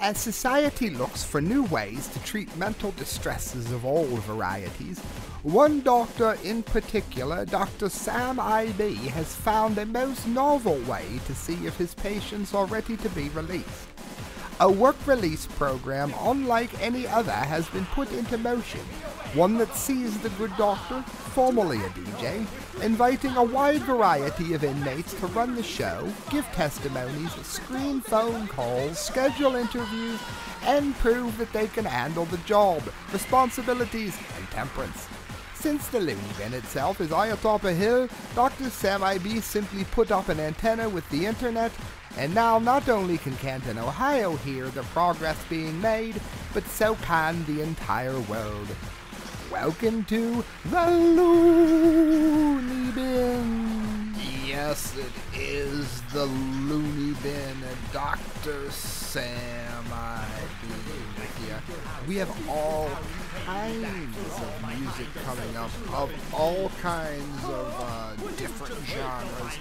As society looks for new ways to treat mental distresses of all varieties, one doctor in particular, Dr. Sam I.B., has found a most novel way to see if his patients are ready to be released. A work release program unlike any other has been put into motion, one that sees the good doctor, formerly a DJ, inviting a wide variety of inmates to run the show, give testimonies, screen phone calls, schedule interviews, and prove that they can handle the job, responsibilities, and temperance. Since the Looneybin itself is high atop a hill, Dr. Sam I.B. simply put up an antenna with the internet, and now not only can Canton, Ohio hear the progress being made, but so can the entire world. Welcome to the Looneybin. Yes, it is the Looneybin. Dr. Sam I.B. with you. We have all kinds of music coming up, of all kinds of different genres.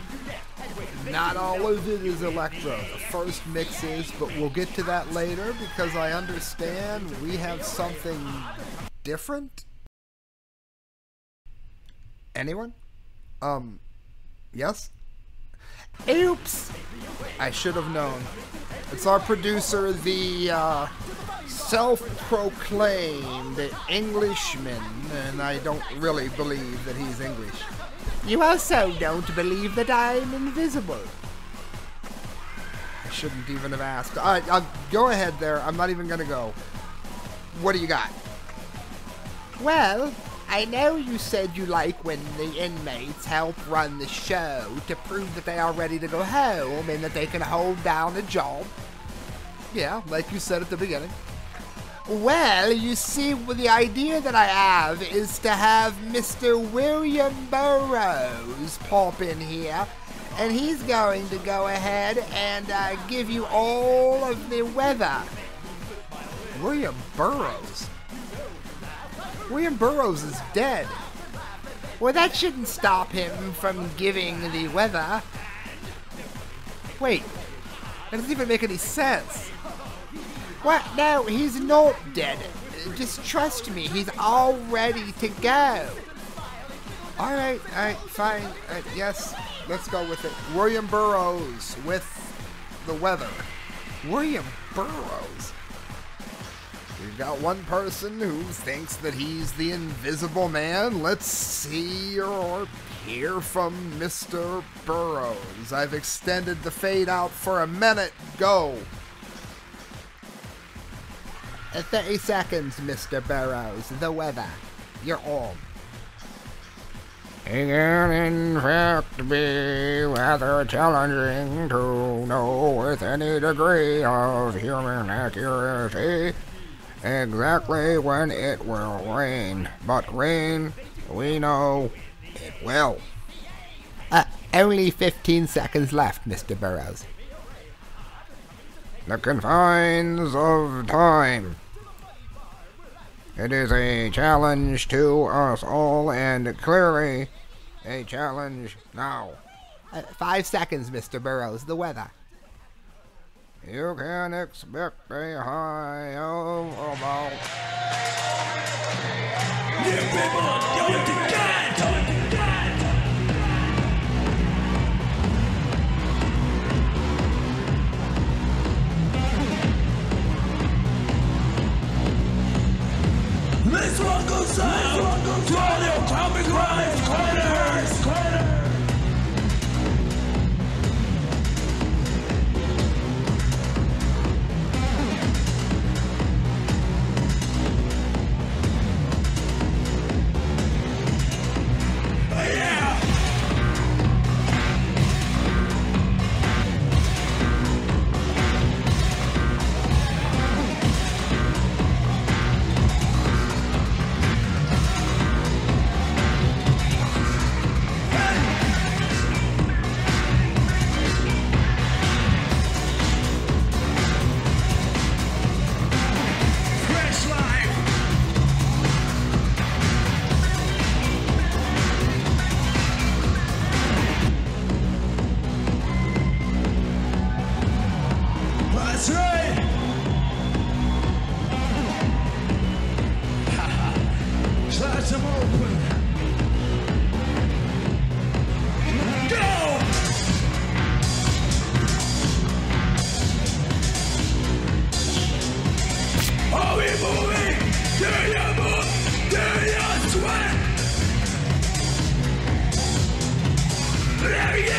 Not all of it is electro. The first mix is, but we'll get to that later because I understand we have something different. Anyone? Yes? Oops! I should have known. It's our producer, the, self-proclaimed Englishman, and I don't really believe that he's English. You also don't believe that I'm invisible. I shouldn't even have asked. I'll go ahead there. I'm not even gonna go. What do you got? Well, I know you said you like when the inmates help run the show to prove that they are ready to go home and that they can hold down a job. Yeah, like you said at the beginning. Well, you see, the idea that I have is to have Mr. William Burroughs pop in here, and he's going to go ahead and give you all of the weather. William Burroughs? William Burroughs is dead. Well, that shouldn't stop him from giving the weather. Wait, that doesn't even make any sense. What? No, he's not dead. Just trust me, he's all ready to go. Alright, fine. Yes, let's go with it. William Burroughs with the weather. William Burroughs? We've got one person who thinks that he's the Invisible Man. Let's see or hear from Mr. Burroughs. I've extended the fade out for a minute. Go. 30 seconds, Mr. Burroughs. The weather. You're on. It can in fact be rather challenging to know with any degree of human accuracy exactly when it will rain. But rain, we know it will. Only 15 seconds left, Mr. Burroughs. The confines of time. It is a challenge to us all, and clearly a challenge now. 5 seconds, Mr. Burroughs. The weather. You can expect a high of about... This one goes out to all your Combichrist corners! Are we moving? Do you move? Do you sweat? There we go!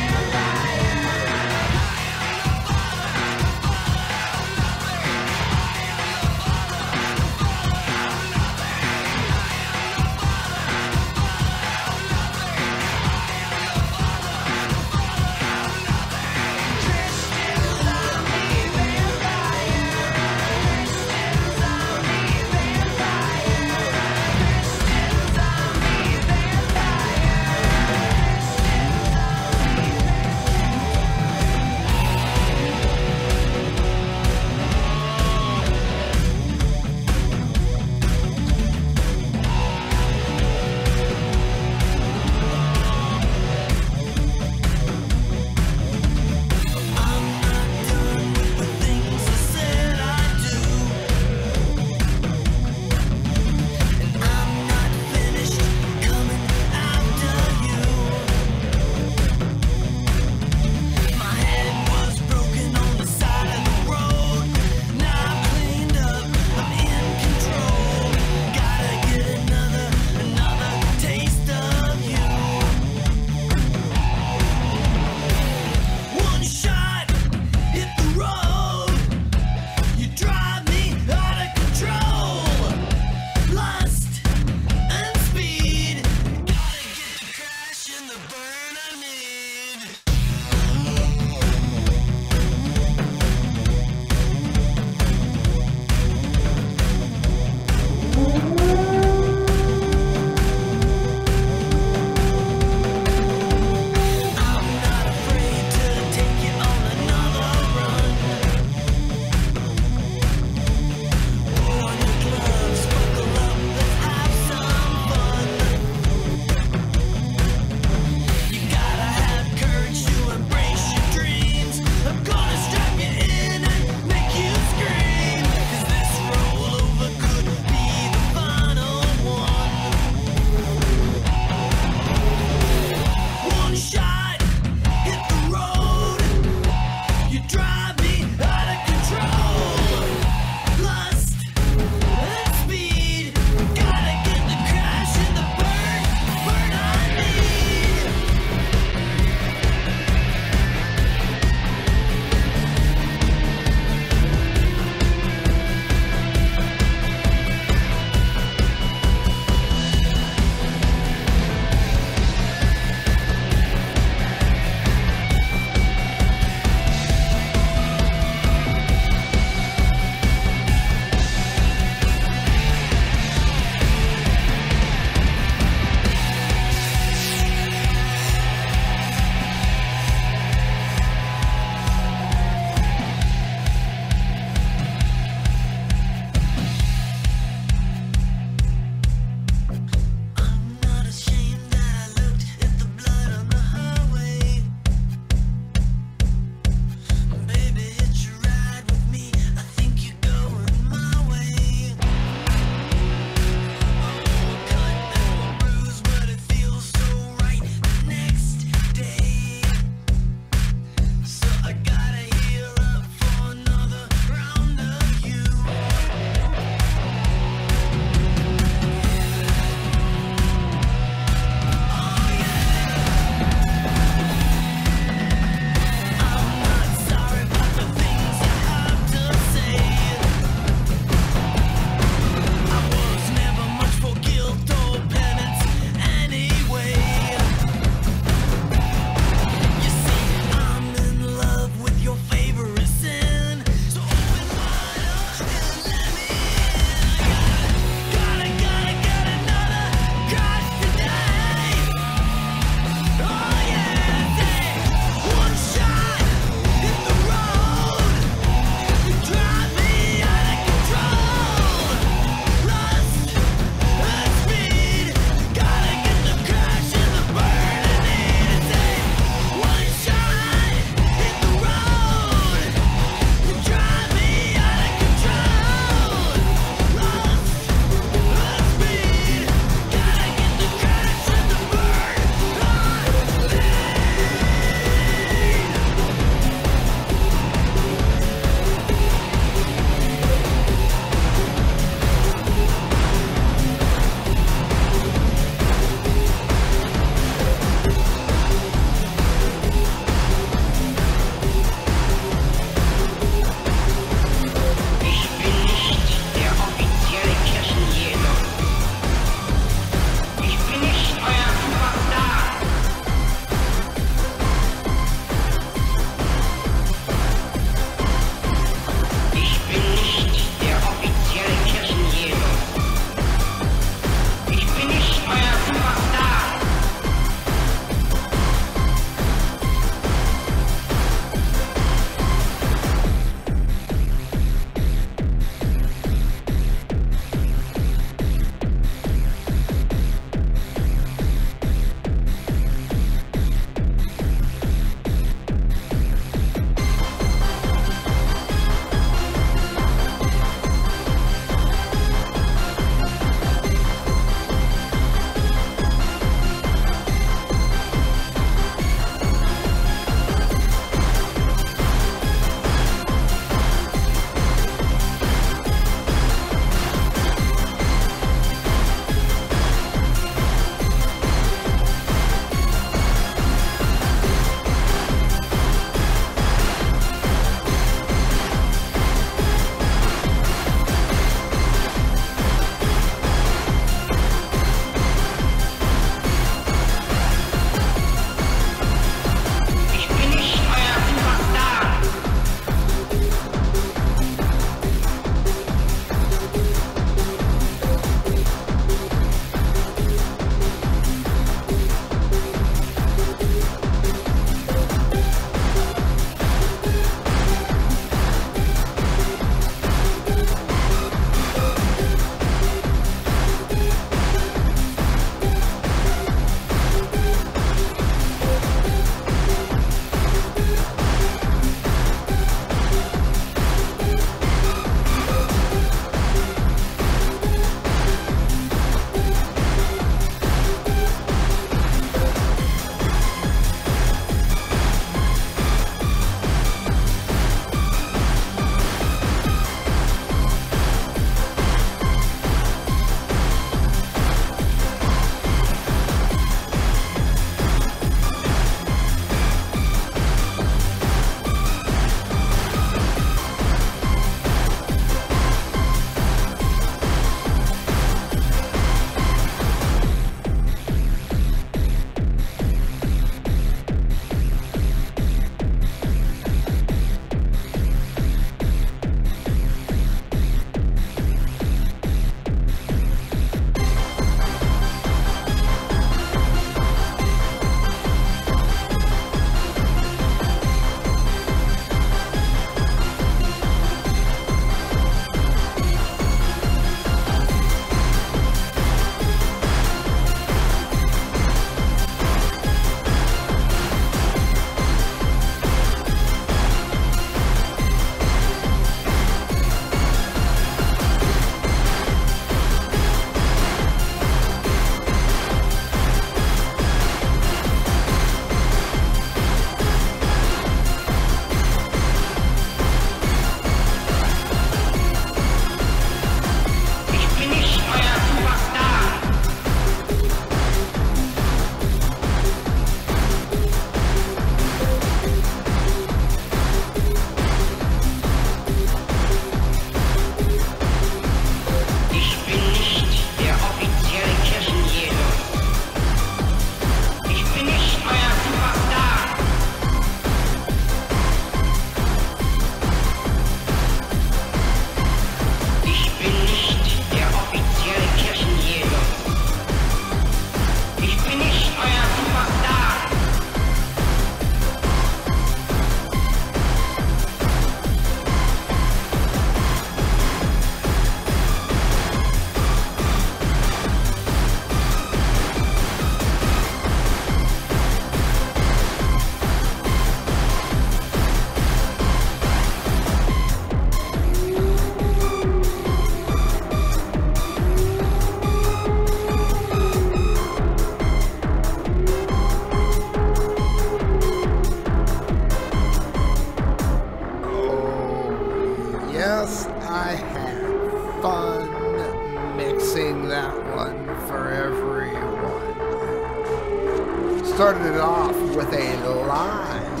started it off with a live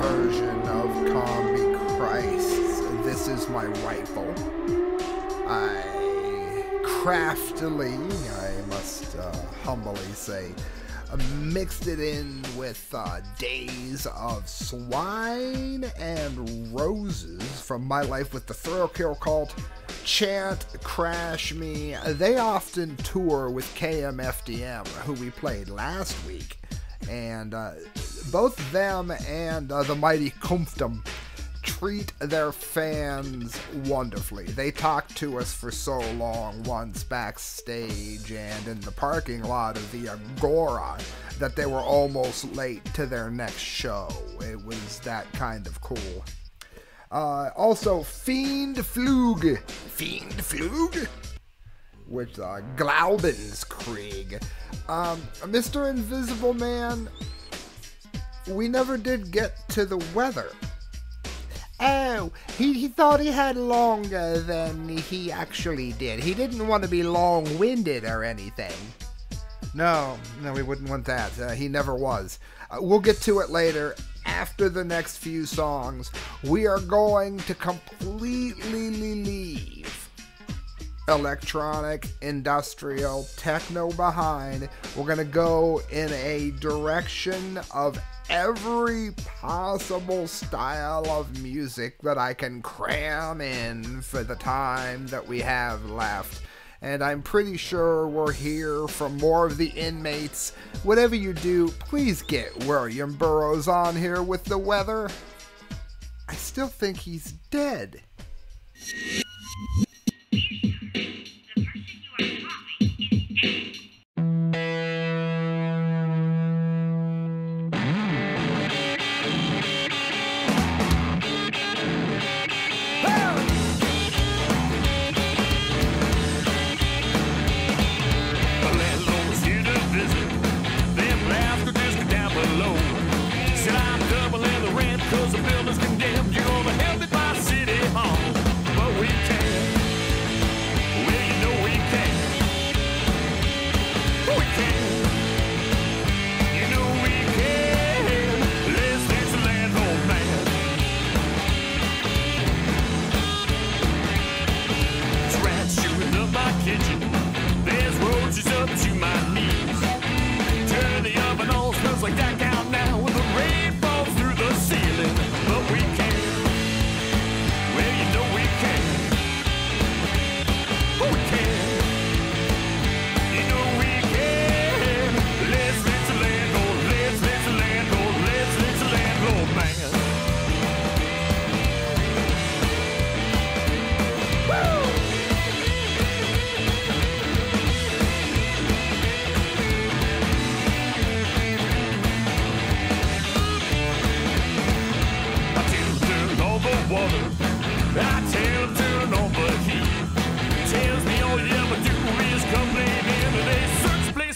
version of Combichrist's This Is My Rifle. I craftily, I must humbly say, mixed it in with Days of Swine and Roses from My Life with the Thrill Kill Kult, Chant, Crash Me. They often tour with KMFDM, who we played last week, and both them and the mighty Kumpfdom treat their fans wonderfully. They talked to us for so long, once backstage and in the parking lot of the Agora, that they were almost late to their next show. It was that kind of cool. Also, Feinflug, with Glabenskrieg. Mr. Invisible Man, we never did get to the weather. Oh, he thought he had longer than he actually did. He didn't want to be long-winded or anything. No, we wouldn't want that. He never was. We'll get to it later. After the next few songs, we are going to completely leave electronic, industrial, techno behind. We're going to go in a direction of every possible style of music that I can cram in for the time that we have left. And I'm pretty sure we'll hear from more of the inmates. Whatever you do, please get William Burroughs on here with the weather. I still think he's dead.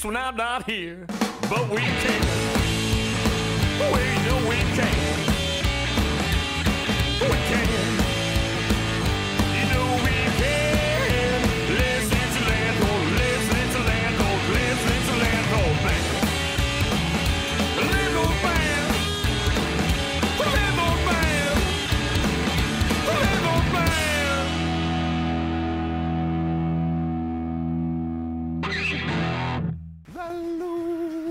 When I'm not here, but we can. We know we can. We can. You know we can. Listen to Landlord, listen to Landlord, listen to Landlord band. Landlord band. Landlord band. Landlord band. Looneybin.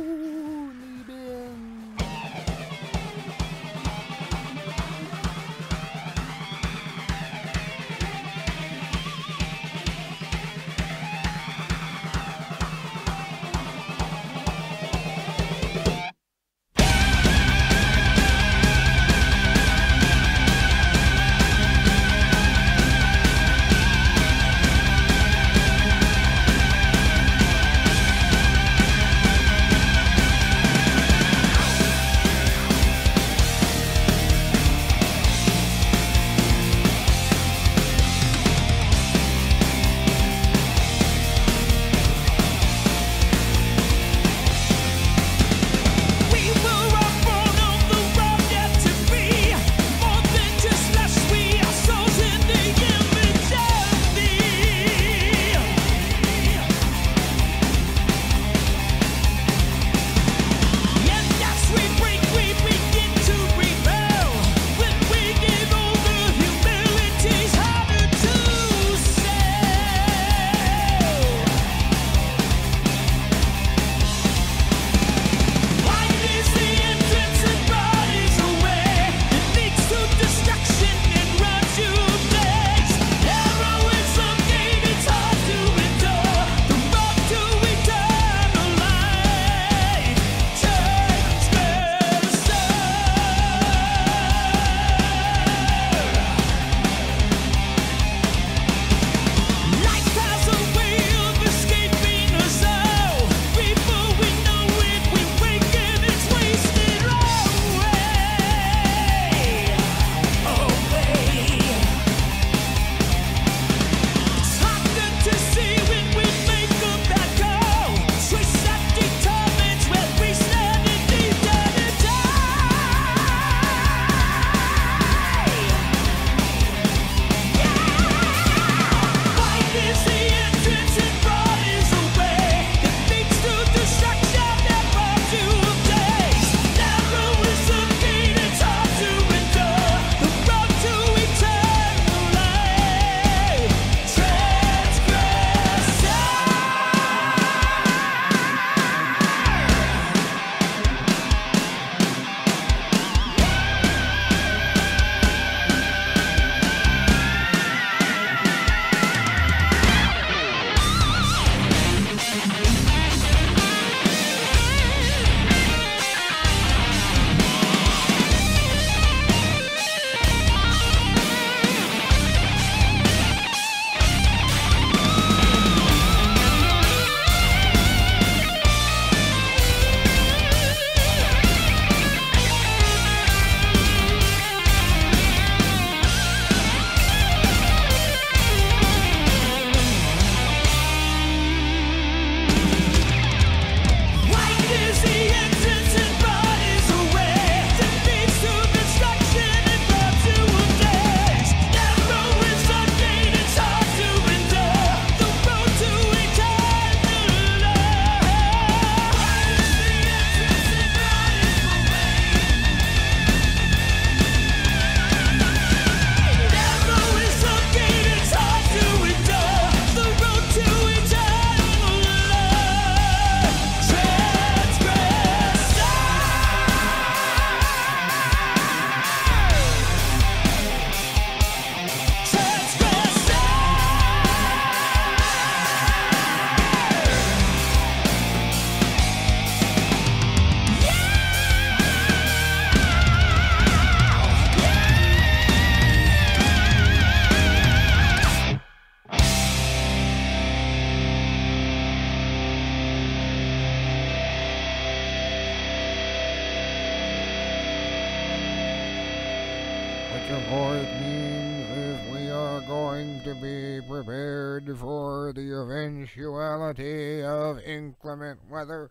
Which of course means if we are going to be prepared for the eventuality of inclement weather,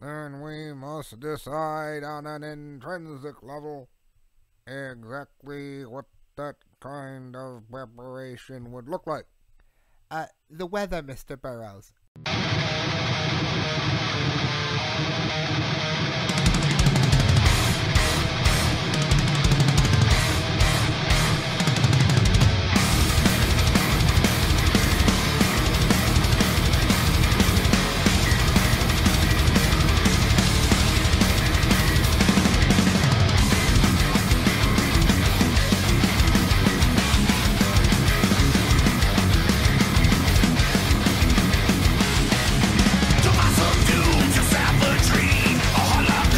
then we must decide on an intrinsic level exactly what that kind of preparation would look like. The weather, Mr. Burroughs. To my subdued, to savagery, a holocaust.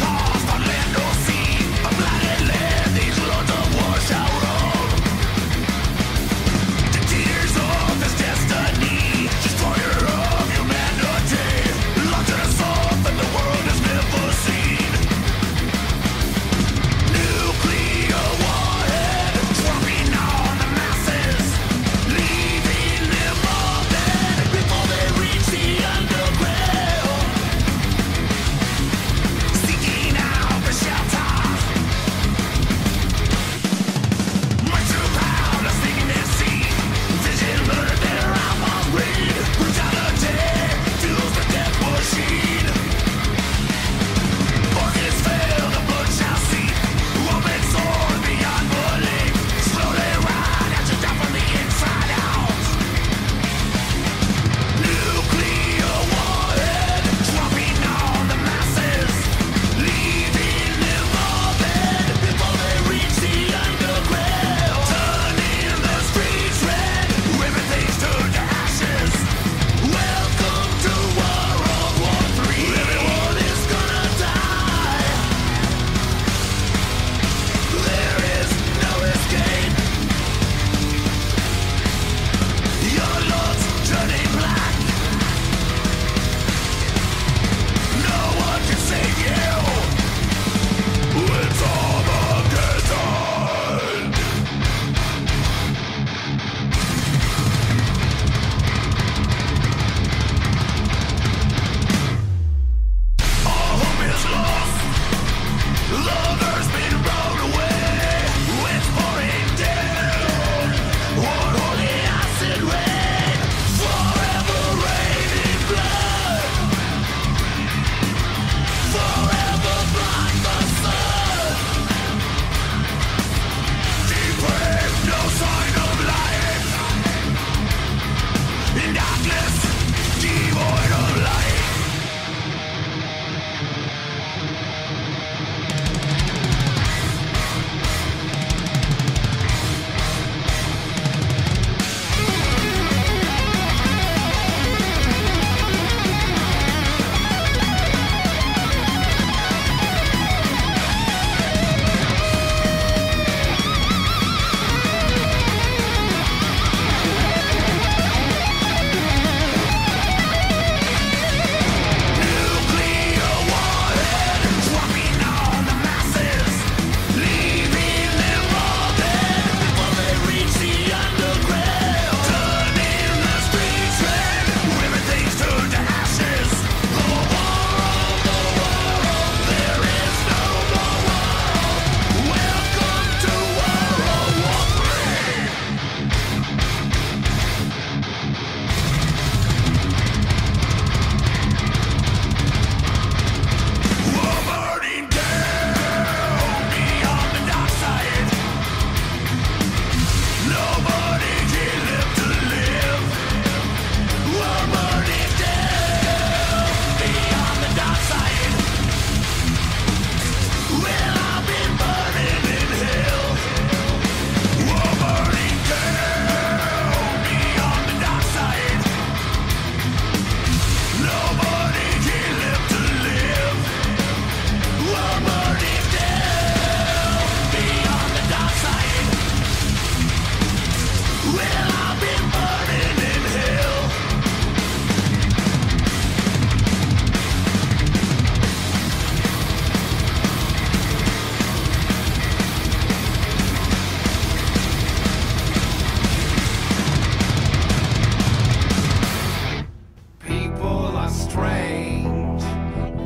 are strange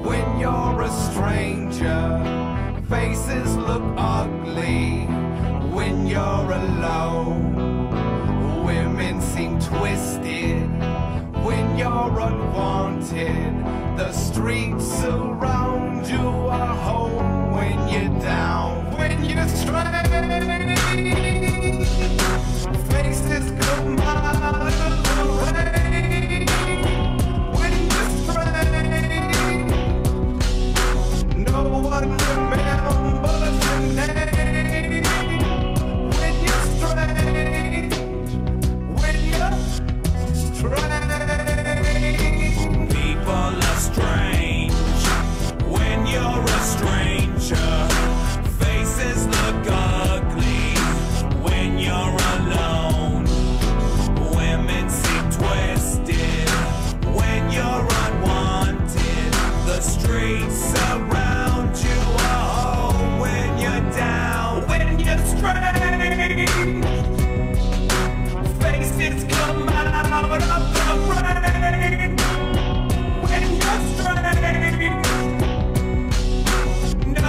when you're a stranger. Faces look ugly when you're alone. Women seem twisted when you're unwanted. The streets surround you, a home when you're down. When you're strange, faces come out of the rain. When you're strange, no one remembers your name. When you're strange, when you're strange, people are strange when you're a stranger. Faces look ugly when you're alone. Women seem twisted when you're unwanted. The streets surround you, a home when you're down. When you're strange, faces come out of the rain. When you're strange, no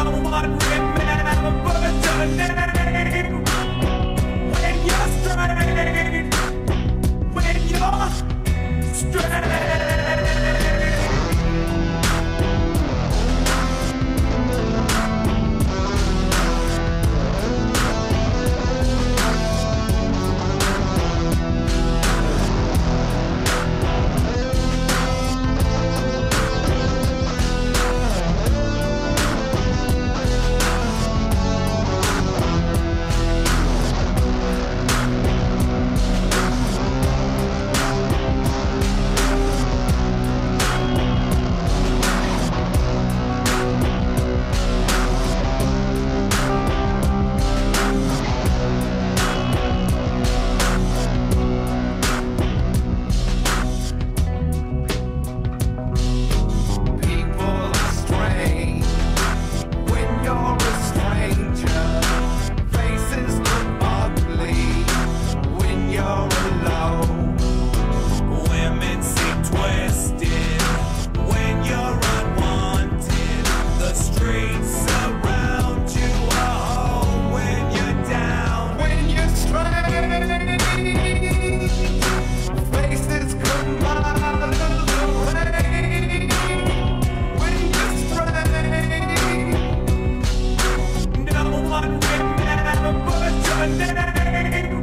one remembers your name.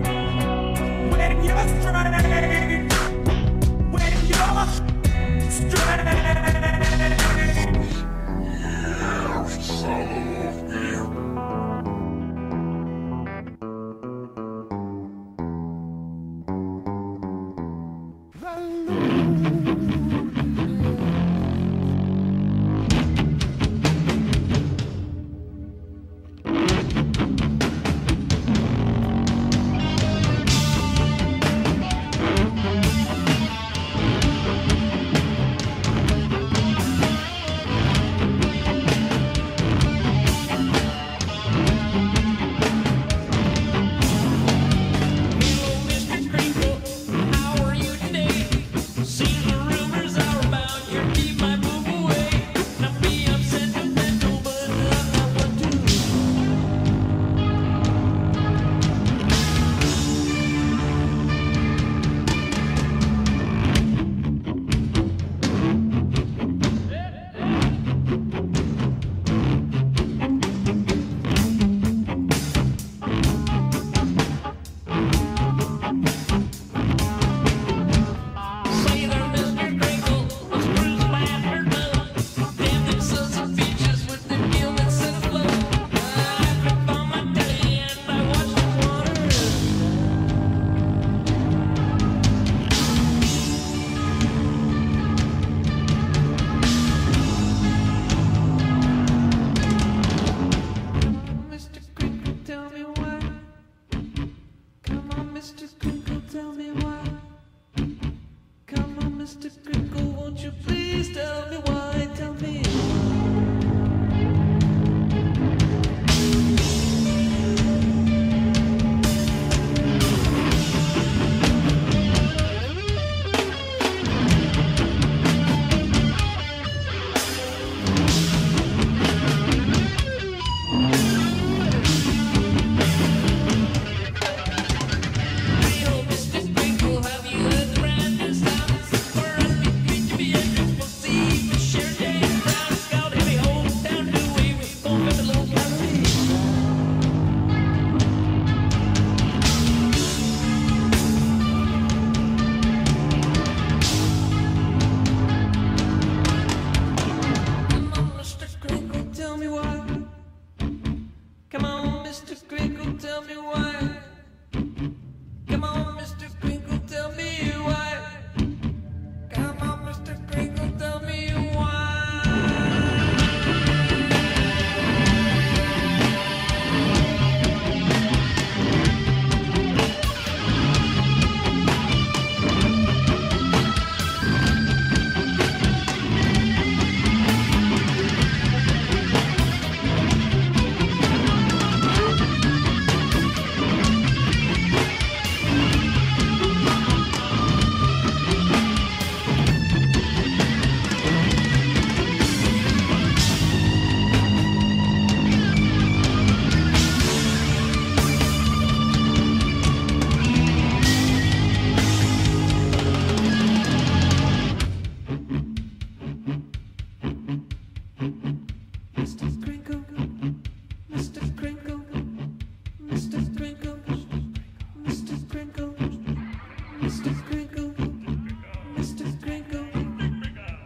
When you're strange, when you're strange.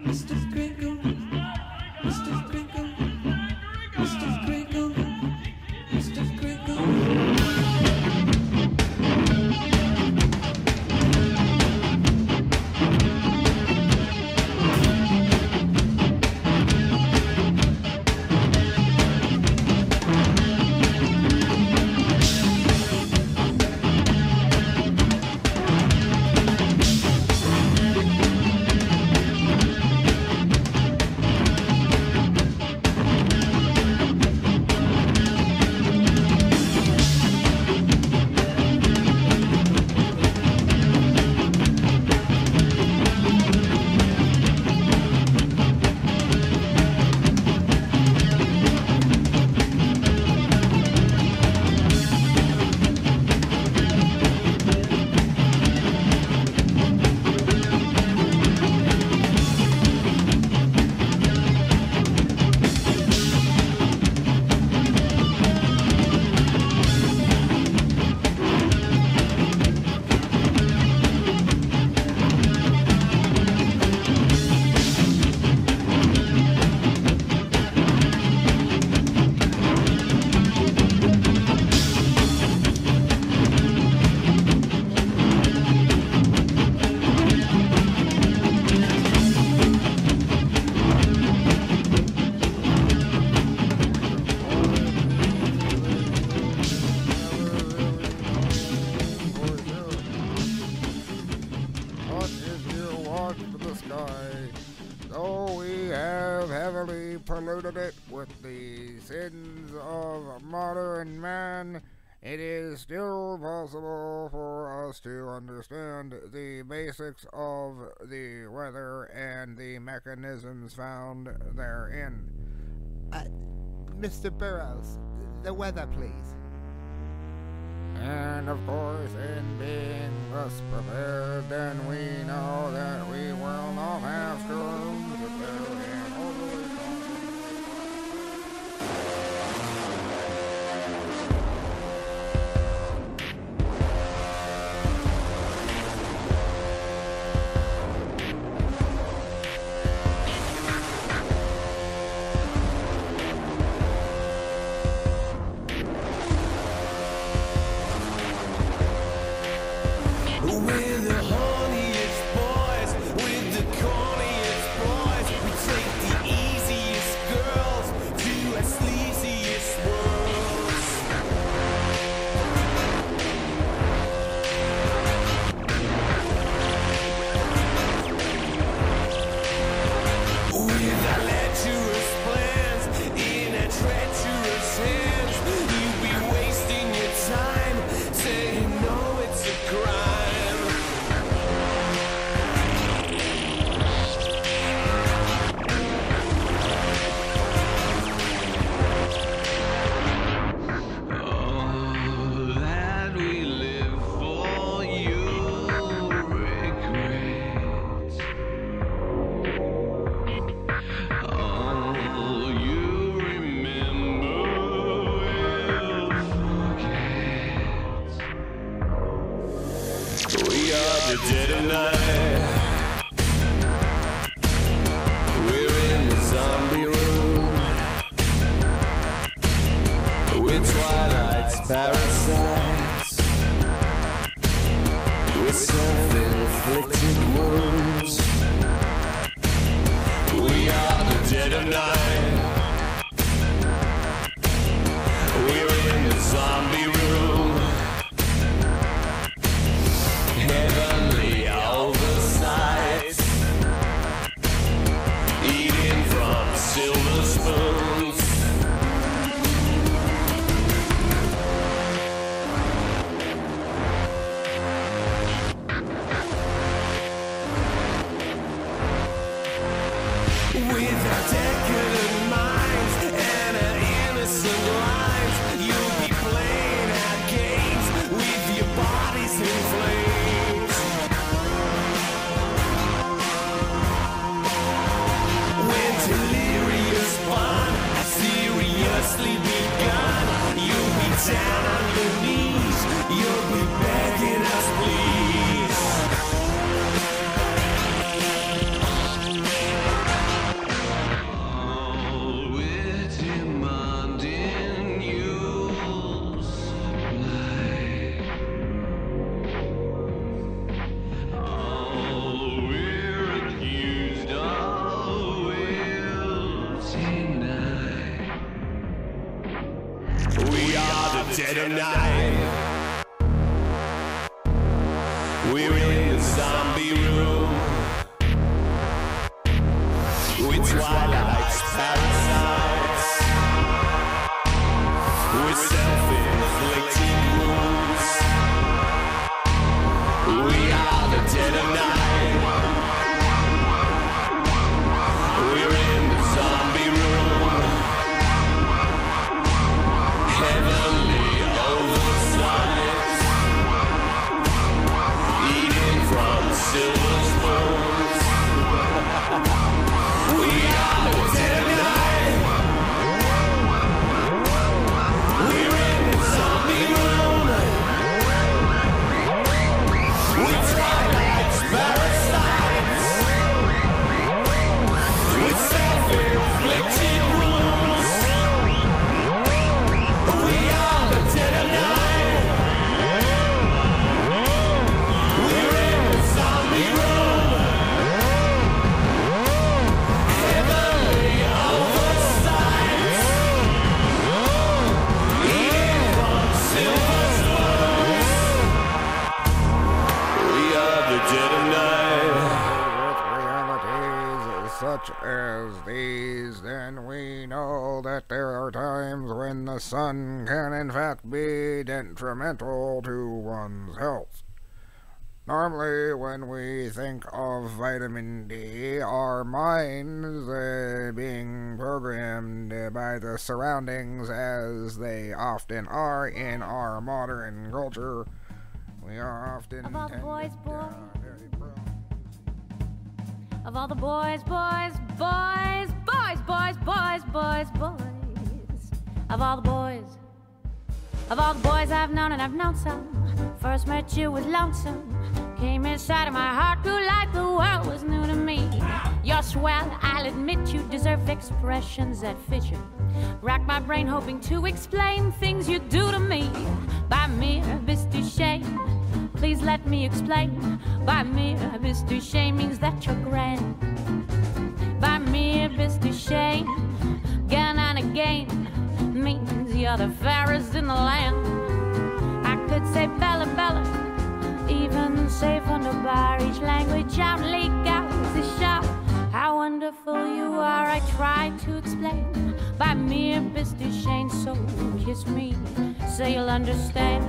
Mr. Krinkle, Mr. Krinkle, Mr. Krinkle, Mr. Krinkle. Polluted it with the sins of modern man, it is still possible for us to understand the basics of the weather and the mechanisms found therein. Mr. Burroughs, the weather, please. And of course, in being thus prepared, then we know that we will not have storms if there is overly We're the horniest boys, with the corniest boys. We take the easiest girls to our sleaziest worlds. With our lecherous plans in our treacherous hands, you'll be wasting your time saying no, it's a crime. Dead of night, we're in the zombie room with Twilight's parasites, with self-inflicted wounds. We are the dead of night, we're in the zombie room. Heavenly oversights, eating from silver spoons. With our decadent minds and our innocent lives, you'll be playing our games with your bodies in flames. When delirious fun has seriously begun, you'll be down on your knees, you'll be begging us please. dead of night. We're in the zombie room with Twilight's parasites, with self-inflicted wounds. We are the dead of night. We're in the zombie room, heavenly oversight, eating from silver spoons. We are the dead of night. We're in the zombie room with Twilight's parasites, with self-inflicted wounds. We are the dead of night. We're in the zombie room, heavenly oversight, eating from silver spoons. We are the dead of night. With realities such as these, then we know that there are times when the sun can in fact be detrimental to one's health. Normally, when we think of vitamin D, our minds being programmed by the surroundings as they often are in our modern culture, we are often Of all the boys, very prone. Of all the boys, boys, boys, boys, boys, boys, boys, boys. Of all the boys. Of all the boys I've known, and I've known some. First met you was lonesome. Came inside of my heart, grew like the world was new to me. You're swell, I'll admit you deserve expressions that fit you. Rack my brain hoping to explain things you do to me. By mere Bist shame, please let me explain. By mere Bist shame means that you're grand. By mere Bist shame, again and again, means you're the fairest in the land. I could say Bella Bella, even say Thunderbar, each language out, leak out to shout how wonderful you are. I try to explain by mere Bist shame, so kiss me, so you'll understand.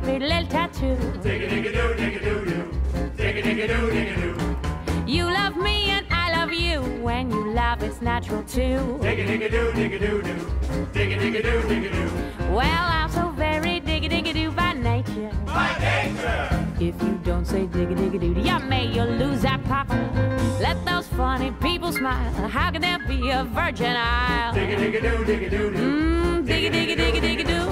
Little tattoo. Dig-a-dig-a-doo, dig-a-doo-doo. Dig-a-dig-a-doo, dig-a-doo. You love me and I love you. When you love, it's natural too. Dig-a-dig-a-doo, dig-a-doo-doo. Dig-a-dig-a-doo, dig-a-doo. Well, I'm so very digga-digga-doo by nature. By nature. If you don't say digga-digga-doo, you may you'll lose that pocket. Let those funny people smile. How can there be a virgin isle? Dig-a-dig-a-doo, dig-a-doo-doo. Digga-digga-digga-digga-doo.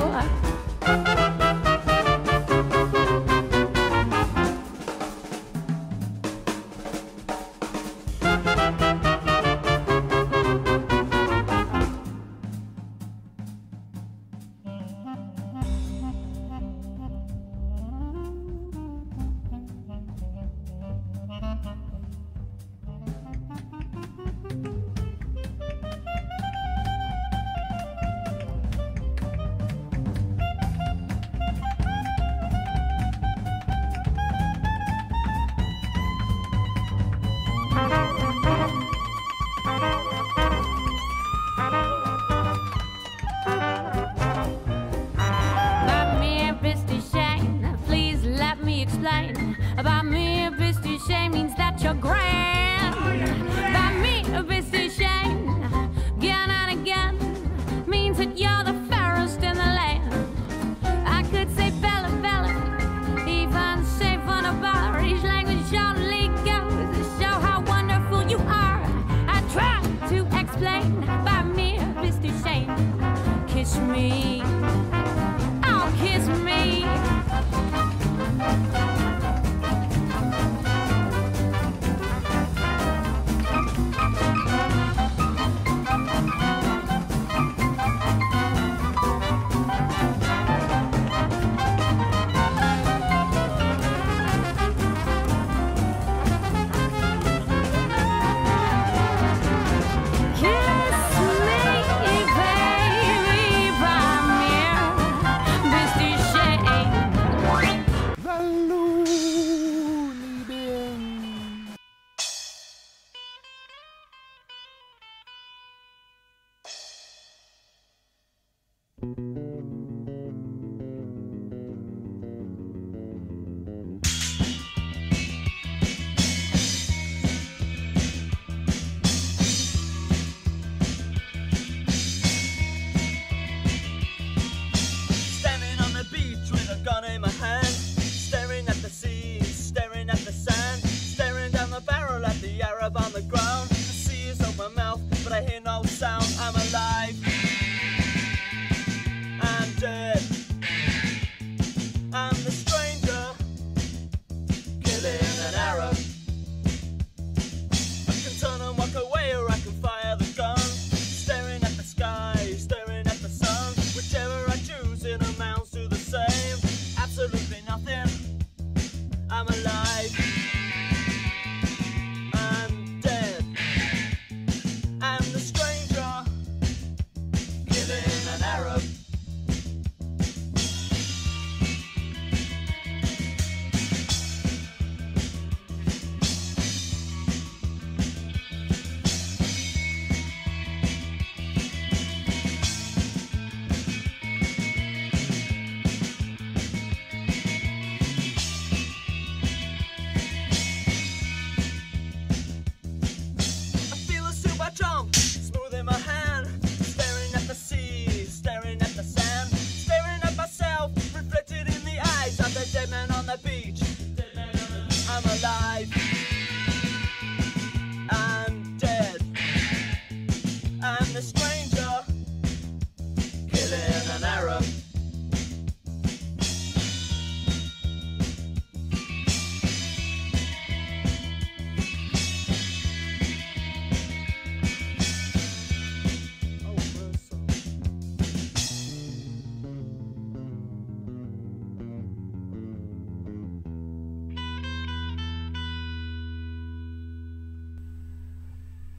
kiss me. Oh, kiss me.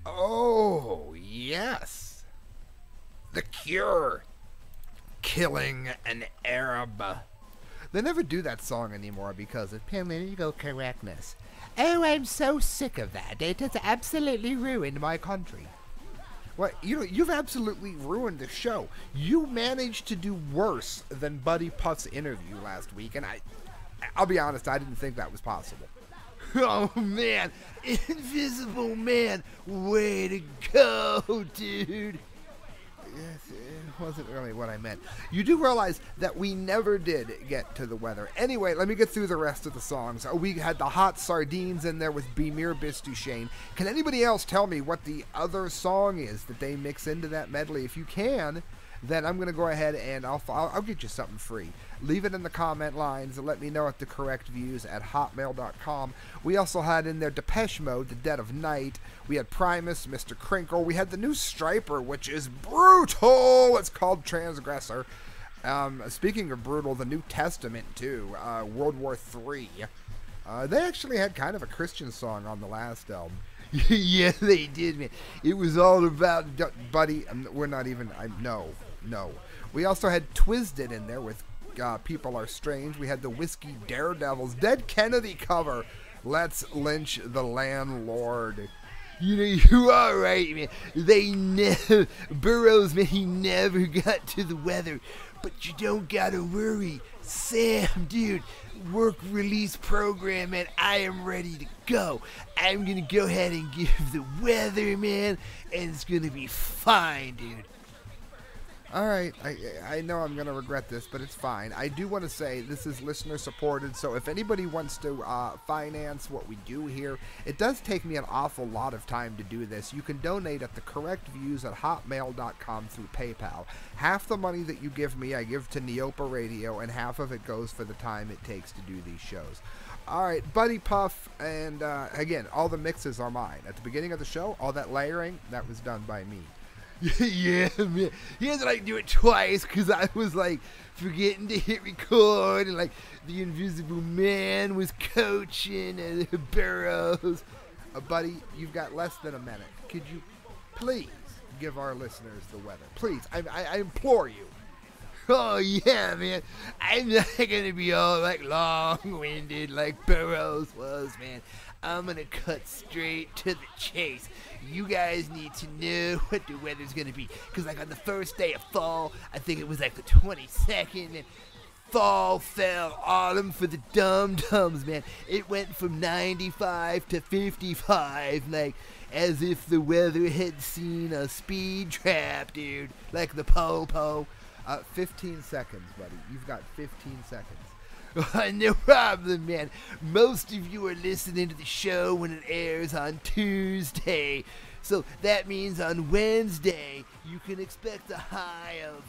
Oh, yes. The Cure. Killing an Arab. They never do that song anymore because of political correctness. Oh, I'm so sick of that. It has absolutely ruined my country. Well, you've absolutely ruined the show. You managed to do worse than Buddy Puff's interview last week, and I'll be honest, I didn't think that was possible. Oh, man. Invisible Man. Way to go, dude. It wasn't really what I meant. You do realize that we never did get to the weather. Anyway, let me get through the rest of the songs. We had the Hot Sardines in there with Be Mere Bist Schoen. Can anybody else tell me what the other song is that they mix into that medley? If you can, then I'm going to go ahead and I'll get you something free. Leave it in the comment lines and let me know at the correct views at hotmail.com. We also had in there Depeche Mode, The Dead of Night. We had Primus, Mr. Krinkle. We had the new Stryper, which is brutal. It's called Transgressor. Speaking of brutal, the New Testament, too. World War III. They actually had kind of a Christian song on the last album. Yeah, they did, man. It was all about... Buddy, we're not even... No. We also had Twisted in there with People Are Strange. We had the Whiskey Daredevils. Dead Kennedy cover. Let's Lynch the Landlord. You are right, man. They never... Burroughs, man, he never got to the weather. But you don't gotta worry. Sam, dude, work release program, man. I am ready to go. I'm gonna go ahead and give the weather, man, and it's gonna be fine, dude. All right, I know I'm going to regret this, but it's fine. I do want to say this is listener supported, so if anybody wants to finance what we do here, it does take me an awful lot of time to do this. You can donate at thecorrectviews@hotmail.com through PayPal. Half the money that you give me, I give to Neopa Radio, and half of it goes for the time it takes to do these shows. All right, Buddy Puff, and again, all the mixes are mine. At the beginning of the show, all that layering, that was done by me. Yeah, man. He had to like do it twice because I was like forgetting to hit record, and like the Invisible Man was coaching and Burroughs. Buddy, you've got less than a minute. Could you please give our listeners the weather? Please, I implore you. Oh yeah, man. I'm not gonna be all like long-winded like Burroughs was, man. I'm gonna cut straight to the chase. You guys need to know what the weather's gonna be, because like on the first day of fall, I think it was like the 22nd, and fall fell autumn for the dum-dums, man. It went from 95 to 55, like as if the weather had seen a speed trap, dude, like the po-po. 15 seconds, buddy. You've got 15 seconds. No problem, man. Most of you are listening to the show when it airs on Tuesday. So that means on Wednesday, you can expect a high of